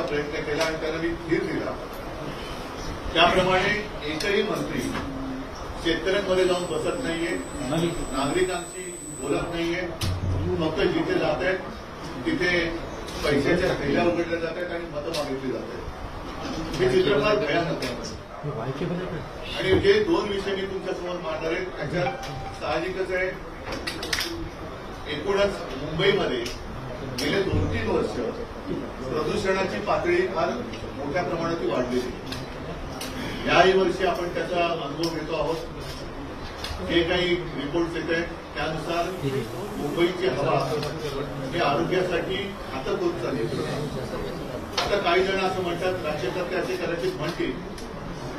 प्रयत्न केला आणि त्यांना मी धीर दिला। त्याप्रमाणे एकही मंत्री शेतकऱ्यांमध्ये जाऊन बसत नाहीये, नागरिकांशी बोलत नाहीये, फक्त जिथे जात आहेत तिथे पैशाच्या थैल्या उघडल्या जात आहेत आणि मतं मागितली जात आहेत। हे चित्र फार भयानक आहे। आणि जे दोन विषय मी तुमच्यासमोर मांडणार आहेत त्याच्यात साहजिकच आहे, एकूणच मुंबईमध्ये गेले 2-3 वर्ष प्रदूषणाची पातळी फार मोठ्या प्रमाणात वाढलेली। याही वर्षी आपण त्याचा अनुभव घेतो आहोत। जे काही रिपोर्ट्स येत आहेत त्यानुसार मुंबईची हवा ही आरोग्यासाठी घातक होत चालली। आता काही जण असं म्हणतात, राज्यकर्ते असे कदाचित म्हणतील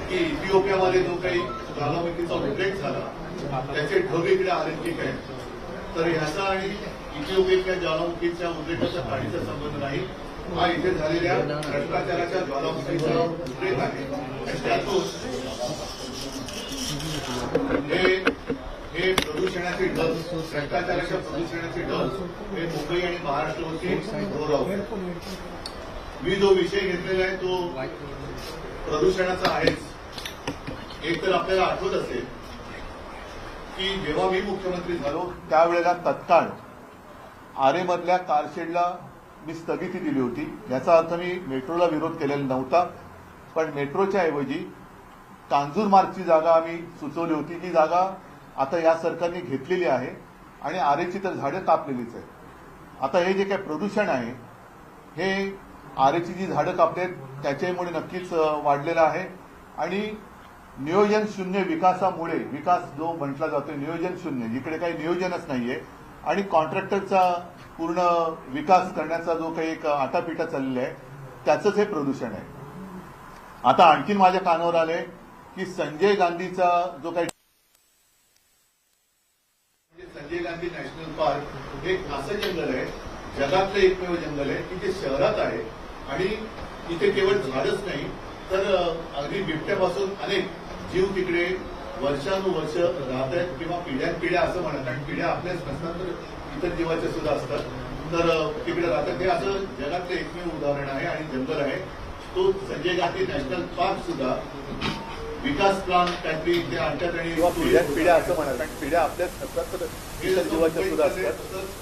की इथिओपियामध्ये जो काही ज्वालामुखीचा उद्रेक झाला त्याचे ढग इकडे आले की काय, तर ह्याचा आणि इथिओपियाच्या ज्वालामुखीच्या उद्रेकाचा काहीचा संबंध नाही। हा इथे झालेल्या भ्रष्टाचाराच्या ज्वालामुखीचा उद्रेक आहे। त्यातून हे प्रदूषणाचे ढग, भ्रष्टाचाराच्या प्रदूषणाचे ढग हे मुंबई आणि महाराष्ट्रावरती घोरावतात। मी जो विषय घेतलेला आहे तो प्रदूषणाचा आहेच। एक तर आपल्याला आठवत असेल की जेव्हा मी मुख्यमंत्री झालो त्यावेळेला तत्काळ आरेमधल्या कारशेडला मी स्थगिती दिली होती। याचा अर्थ मी मेट्रोला विरोध केलेला नव्हता, पण मेट्रोच्या ऐवजी कांजूरमार्गची जागा आम्ही सुचवली होती। ही जागा आता या सरकारने घेतलेली आहे आणि आरेची तर झाडं कापलेलीच आहे। आता हे जे काही प्रदूषण आहे हे आरेची जी झाडं कापलेत त्याच्यामुळे नक्कीच वाढलेलं आहे। आणि नियोजन शून्य विकासामुळे, विकास जो म्हटला जातो नियोजन शून्य, इकडे काही नियोजनच नाहीये आणि कॉन्ट्रॅक्टरचा पूर्ण विकास करण्याचा जो काही एक आटापिटा चाललेला आहे त्याचंच हे प्रदूषण आहे। आता आणखीन माझ्या कानावर आले की संजय गांधीचा जो काही संजय गांधी नॅशनल पार्क हे असं जंगल आहे, जगातलं एकमेव जंगल आहे की जे शहरात आहे आणि इथे केवळ झाडच नाही तर अगदी बिबट्यापासून अनेक जीव तिकडे वर्षानुवर्ष राहत आहेत किंवा पिढ्यानपिढ्या असं म्हणतात, आणि पिढ्या आपल्याच नसतात तर इतर जीवाच्या सुद्धा असतात, तर तिकडे राहतात। हे असं जगातलं एकमेव उदाहरण आहे आणि जंगल आहे तो संजय गांधी नॅशनल पार्क सुद्धा विकास प्लान काहीतरी ते आणतात आणि पिढ्या असं म्हणतात, आणि पिढ्या आपल्याच नसतात तर इतर जीवाच्या सुद्धा असतात,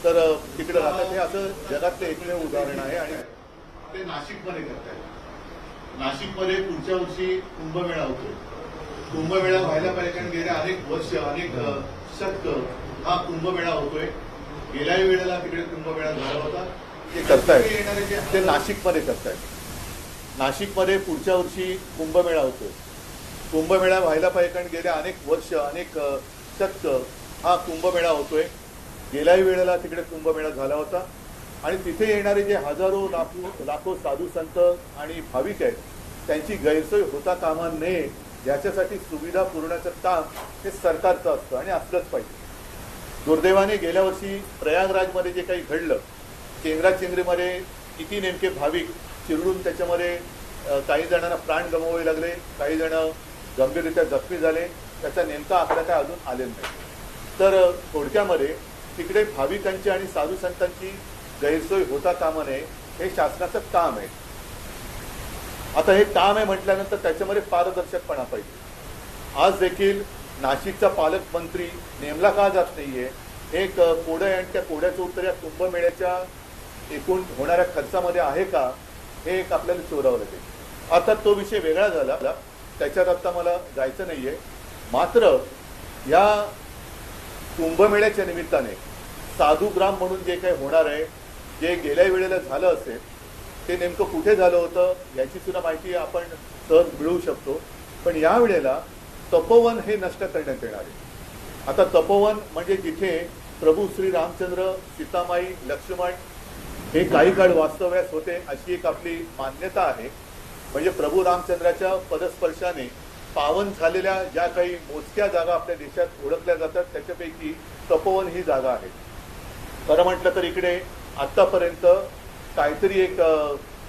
तर तिकडे राहतात। हे असं जगातलं एकमेव उदाहरण आहे आणि ते नाशिकमध्ये करतायत। नाशिकमध्ये पुढच्या वर्षी कुंभमेळा होतो। कुंभमेळा व्हायला पाहिजे कारण गेल्या अनेक वर्ष, अनेक शतक हा कुंभमेळा होतोय। गेल्याही वेळेला तिकडे कुंभमेळा झाला होता। ते करतायत, ते नाशिकमध्ये करतायत। नाशिकमध्ये पुढच्या वर्षी कुंभमेळा होतोय। कुंभमेळा व्हायला पाहिजे कारण गेल्या अनेक वर्ष, अनेक शतक हा कुंभमेळा होतोय। गेल्याही वेळेला तिकडे कुंभमेळा झाला होता आणि तिथे येणारे जे हजारो लाखो साधू संत आणि भाविक आहेत त्यांची गैरसोय होता कामा नये याच्यासाठी सुविधा पुरवण्याचं काम हे सरकारचं असतं आणि असलंच पाहिजे। दुर्दैवाने गेल्या वर्षी प्रयागराजमध्ये जे काही घडलं, चेंगराचेंगरीमध्ये किती नेमके भाविक चिरडून त्याच्यामध्ये काही जणांना प्राण गमवावे लागले, काही जण गंभीररित्या जखमी झाले, त्याचा नेमका आकडा काय अजून आलेला नाही। तर थोडक्यामध्ये तिकडे भाविकांची आणि साधू संतांची गैरसोय होता कामा नये हे शासनाचं काम आहे। आता हे काम आहे म्हटल्यानंतर त्याच्यामध्ये पारदर्शकपणा पाहिजे। आज देखील नाशिकचा पालकमंत्री नेमला का जात नाहीये, एक कोडं आहे आणि त्या कोड्याचं उत्तर या कुंभमेळ्याच्या एकूण होणाऱ्या खर्चामध्ये आहे का, हे एक आपल्याला शोधावं लागेल। अर्थात तो विषय वेगळा झाला, त्याच्यात आता मला जायचं नाहीये। मात्र या कुंभमेळ्याच्या निमित्ताने साधुग्राम म्हणून जे काही होणार आहे, जे गेल्या वेळेला झालं असेल ते नेमकं कुठे झालं होतं याची सुद्धा माहिती आपण सहज मिळवू शकतो। पण या वेळेला तपोवन हे नष्ट करण्यात येणार आहे। आता तपोवन म्हणजे जिथे प्रभू श्री रामचंद्र, सीतामाई, लक्ष्मण हे काही काळ वास्तव्यास होते अशी एक आपली मान्यता आहे। म्हणजे प्रभू रामचंद्राच्या पदस्पर्शाने पावन झालेल्या ज्या काही मोजक्या जागा आपल्या देशात ओळखल्या जातात त्याच्यापैकी तपोवन ही जागा आहे। खरं म्हटलं तर इकडे आतापर्यंत काहीतरी एक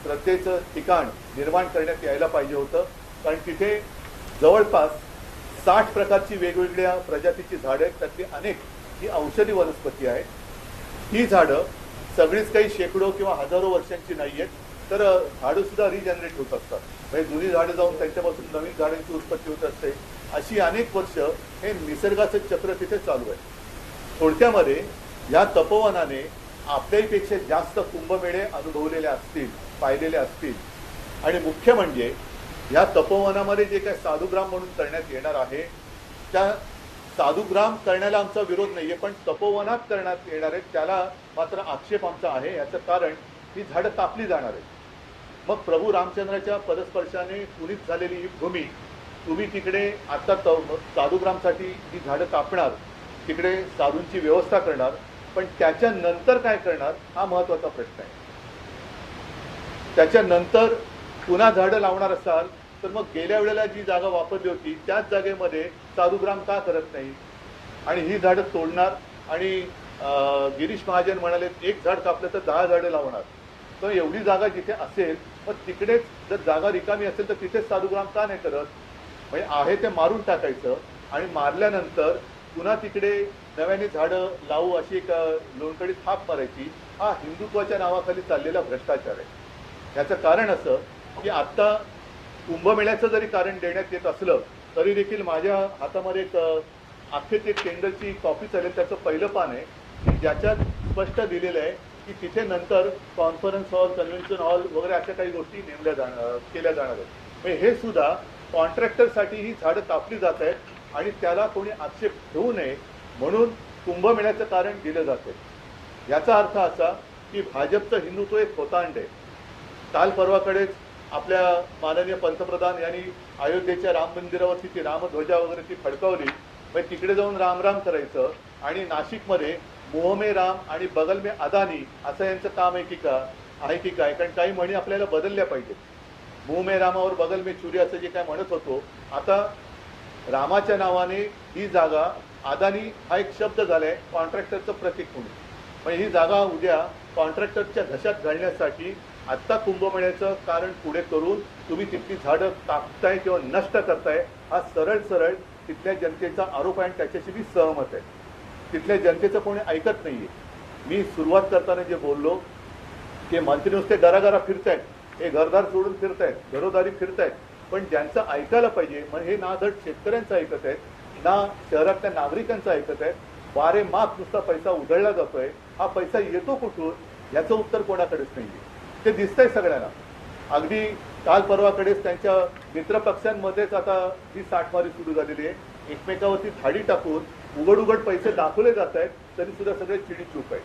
श्रद्धेचं ठिकाण निर्माण करण्यात यायला पाहिजे होतं, कारण तिथे जवळपास 60 प्रकारची वेगवेगळ्या प्रजातीची झाडं आहेत, त्यातली अनेक ही औषधी वनस्पती आहेत। ही झाडं सगळीच काही शेकडो किंवा हजारो वर्षांची नाही आहेत, तर झाडं सुद्धा रिजनरेट होत असतात. म्हणजे जुनी झाडं जाऊन त्यांच्यापासून नवीन झाडांची उत्पत्ती होत असते. अशी अनेक वर्ष हे निसर्गाचं चक्र तिथे चालू आहे. थोडक्यामध्ये या तपोवनाने आपल्यापेक्षा जास्त कुंभमेळे अनुभवलेले असतील, पाहिलेले असतील. आणि मुख्य म्हणजे या तपोवनामध्ये जे काही साधुग्राम म्हणून करण्यात येणार आहे, त्या साधुग्राम करण्याला आमचा विरोध नाहीये, पण तपोवनात करण्यात येणार आहे त्याला मात्र आक्षेप आमचा आहे. याचं कारण ही झाडं कापली जाणार आहेत. मग प्रभू रामचंद्राच्या पदस्पर्शाने पुनीत झालेली ही भूमी तुम्ही तिकडे आता साधुग्रामसाठी ही झाडं कापणार, तिकडे साधूंची व्यवस्था करणार, पण त्याच्यानंतर काय करणार हा महत्वाचा प्रश्न आहे. त्याच्यानंतर पुन्हा झाडं लावणार असाल तर मग गेल्या वेळेला जी जागा वापरली होती त्याच जागेमध्ये साधुग्राम का करत नाही? आणि ही झाडं तोडणार आणि गिरीश महाजन म्हणाले 1 झाड कापलं तर 10 झाडं लावणार. तर एवढी जागा जिथे असेल मग तिकडेच जर जागा रिकामी असेल तर तिथेच साधुग्राम का नाही करत? म्हणजे आहे ते मारून टाकायचं आणि मारल्यानंतर पुन्हा तिकडे नव्याने झाडं लावू अशी एक लोणकडी थाप मारायची. हा हिंदुत्वाच्या नावाखाली चाललेला भ्रष्टाचार आहे. याचं कारण असं की आत्ता कुंभमेळ्याचं जरी कारण देण्यात येत असलं तरी देखील माझ्या हातामध्ये एक अखेर एक टेंडरची कॉपी चालेल, त्याचं पहिलं पान आहे की ज्याच्यात स्पष्ट दिलेलं आहे की तिथे नंतर कॉन्फरन्स हॉल, कन्व्हेन्शन हॉल वगैरे अशा काही गोष्टी केल्या जाणार आहेत. म्हणजे हे सुद्धा कॉन्ट्रॅक्टरसाठी ही झाडं कापली जात आहेत आणि त्याला कोणी आक्षेप घेऊ नये म्हणून कुंभमेळ्याचं कारण दिलं जाते. याचा अर्थ असा की भाजपचं हिंदुत्व एक खोतांड आहे. काल परवाकडेच आपल्या माननीय पंतप्रधान यांनी अयोध्येच्या राम मंदिरावरती ती रामध्वजा वगैरे ती फडकावली. म्हणजे तिकडे जाऊन रामराम करायचं आणि नाशिकमध्ये मोह में राम आणि बगल में अदानी असं यांचं काम आहे की काय? कारण काही म्हणी आपल्याला बदलल्या पाहिजेत. मोह में रामावर बगल में चुरी असं जे काय म्हणत होतो, आता रामाच्या नावाने ही जागा अदानी हा एक शब्द झालाय कॉन्ट्रॅक्टरचं प्रतीक म्हणून. म्हणजे ही जागा उद्या कॉन्ट्रॅक्टरच्या घशात घालण्यासाठी आत्ता कुंभमेळ्याचं कारण पुढे करून तुम्ही तिथली झाडं कापताय किंवा नष्ट करताय हा सरळ तिथल्या जनतेचा आरोप आहे आणि त्याच्याशी मी सहमत आहे. तिथल्या जनतेचं कोणी ऐकत नाहीये. मी सुरुवात करताना जे बोललो की मंत्री नुसते घराघरा फिरतायत, हे घरदार सोडून फिरतायत, घरोदारी फिरतायत, पण ज्यांचं ऐकायला पाहिजे म्हणजे हे ना धड शेतकऱ्यांचं ऐकत आहेत ना शहरातल्या नागरिकांचं ऐकत आहेत. वारे माप नुसता पैसा उधळला जातोय. हा पैसा येतो कुठून याचं उत्तर कोणाकडेच नाहीये. ते दिसतंय सगळ्यांना. अगदी काल परवाकडेच त्यांच्या मित्रपक्षांमध्येच आता ही साठमारी सुरू झालेली आहे. एकमेकावरती धाडी टाकून उघड पैसे दाखवले जात आहेत तरी सुद्धा सगळे चिडीचूप आहे.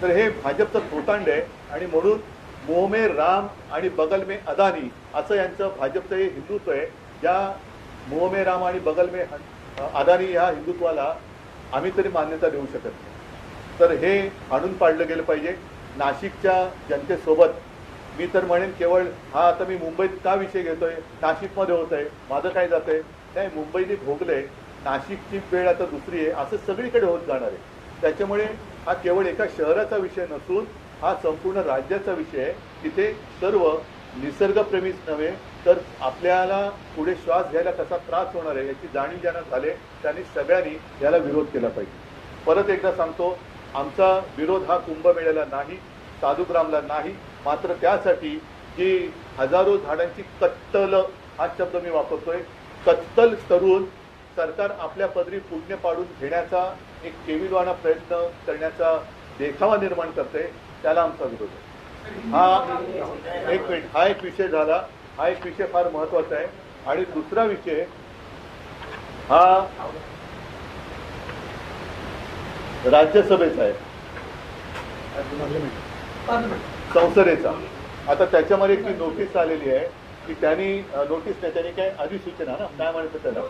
तर हे भाजपचं खोतांड आहे आणि म्हणून मोह में राम आणि बगल में अदानी असं यांचं भाजपचं हे हिंदुत्व आहे. ज्या मोह में राम आणि बगल में अदानी ह्या हिंदुत्वाला आम्ही तरी मान्यता देऊ शकत नाही. तर हे आणून पाडलं गेलं पाहिजे. नाशिकच्या जनतेसोबत मी तर म्हणेन केवळ हा आता मी मुंबईत का विषय घेतोय, नाशिकमध्ये होत आहे, माझं काय जात आहे नाही, मुंबईने भोगलंय, नाशिकची वेळ आता दुसरी आहे, असं सगळीकडे होत जाणार आहे. त्याच्यामुळे हा केवळ एका शहराचा विषय नसून हा संपूर्ण राज्याचा विषय आहे. तिथे सर्व निसर्गप्रेमीच नव्हे तर आपल्याला पुढे श्वास घ्यायला कसा त्रास होणार आहे याची जाणीव ज्यांना झाले त्यांनी सगळ्यांनी याला विरोध केला पाहिजे. परत एकदा सांगतो, आमचा विरोध हा कुंभमेळ्याला नाही, साधुग्रामला नाही, मात्र त्यासाठी जी हजारो झाडांची कत्तल हा शब्द मी वापरतोय, कत्तल करून सरकार आपल्या पदरी पुण्य पाडून घेण्याचा एक केविलवाणा प्रयत्न करण्याचा देखावा निर्माण करते, त्याला आमचा विरोध आहे. हा एक विषय झाला. हा एक विषय फार महत्वाचा आहे. आणि दुसरा विषय हा राज्यसभेचा आहे, संसदेचा. आता त्याच्यामध्ये एक नोटीस आलेली आहे की त्यांनी नोटीस नाही, त्यांनी काय अधिसूचना ना काय म्हणतात त्याला,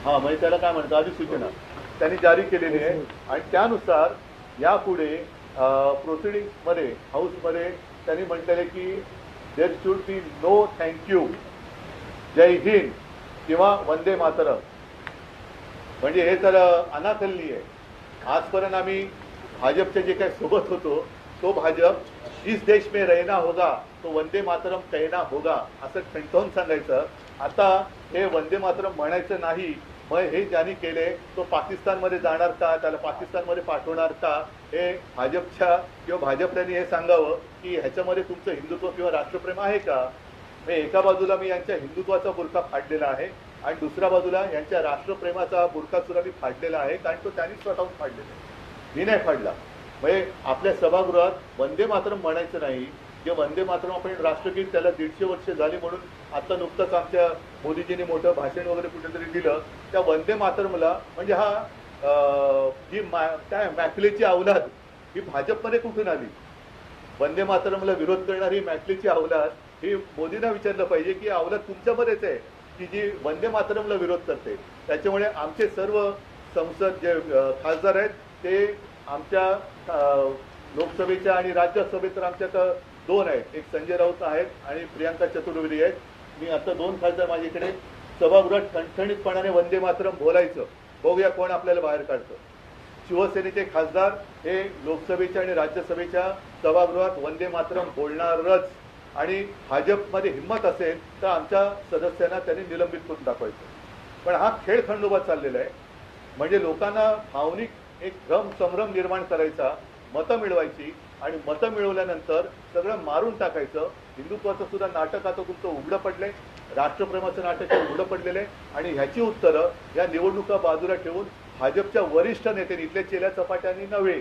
हा म्हणजे त्याला काय म्हणतात अधिसूचना त्यांनी जारी केलेली आहे. आणि त्यानुसार यापुढे प्रोसिडिंग मध्ये हाऊसमध्ये त्यांनी म्हटलेले की there should be no thank you, Jai Hind किंवा वंदे मातरम. म्हणजे हे तर अनाकलनीय आहे. आजपर्यंत आम्ही भाजपच्या जे काही सोबत होतो तो भाजप इस देश में रहना होगा तो वंदे मातरम कहना होगा असं ठणठवून सांगायचं. आता हे वंदे मातरम म्हणायचं नाही. मग हे ज्यांनी केले तो पाकिस्तानमध्ये जाणार का, त्याला पाकिस्तानमध्ये पाठवणार का, हे भाजपच्या किंवा भाजपने हे सांगावं. की ह्याच्यामध्ये तुमचं हिंदुत्व किंवा राष्ट्रप्रेम आहे का? एका बाजूला मी यांच्या हिंदुत्वाचा बुरखा फाडलेला आहे आणि दुसऱ्या बाजूला यांच्या राष्ट्रप्रेमाचा बुरखा सुद्धा मी फाडलेला आहे, कारण तो त्यांनी स्वतःहून फाडलेला आहे, मी नाही फाडला. म्हणजे आपल्या सभागृहात वंदे मातरम म्हणायचं नाही. जे वंदे मातरम आपण राष्ट्रगीत त्याला 150 वर्ष झाली म्हणून आता नुकतंच आमच्या मोदीजींनी मोठं भाषण वगैरे कुठेतरी दिलं. त्या वंदे मातरमला म्हणजे हा जी काय मॅकलेची अवलाद ही भाजपमध्ये कुठून आली? वंदे मातरमला विरोध करणारी मॅकलेची अवलाद ही मोदींना विचारलं पाहिजे की अवलाद तुमच्यामध्येच आहे की जी वंदे मातरमला विरोध करते. त्याच्यामुळे आमचे सर्व संसद जे खासदार आहेत ते आमच्या लोकसभेच्या आणि राज्यसभेत तर आमच्यात 2 आहेत. एक संजय राऊत आहेत आणि प्रियांका चतुर्वेदी आहेत. मी आता 2 खासदार माझ्याकडे सभागृहात ठणठणीतपणाने वंदे मातरम बोलायचं. बघूया कोण आपल्याला बाहेर काढतं. शिवसेनेचे खासदार हे लोकसभेच्या आणि राज्यसभेच्या सभागृहात वंदे मातरम बोलणारच. आणि भाजपमध्ये हिंमत असेल तर आमच्या सदस्यांना त्यांनी निलंबित करून दाखवायचं. पण हा खेळ खंडोबा चाललेला आहे. म्हणजे लोकांना भावनिक एक संभ्रम निर्माण करायचा, मतं मिळवायची आणि मतं मिळवल्यानंतर सगळं मारून टाकायचं. हिंदुत्वाचं सुद्धा नाटक आता तुमचं उघडं पडलंय, राष्ट्रप्रेमाचं नाटक उघडं पडलेलं आहे. आणि ह्याची उत्तरं या निवडणुका बाजूला ठेवून भाजपच्या वरिष्ठ नेत्यांनी, इथल्या चेल्या चपाट्यांनी नव्हे,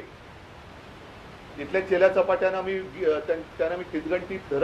इथल्या चेल्या चपाट्यांना त्यांना मी खिचगंटीत धरत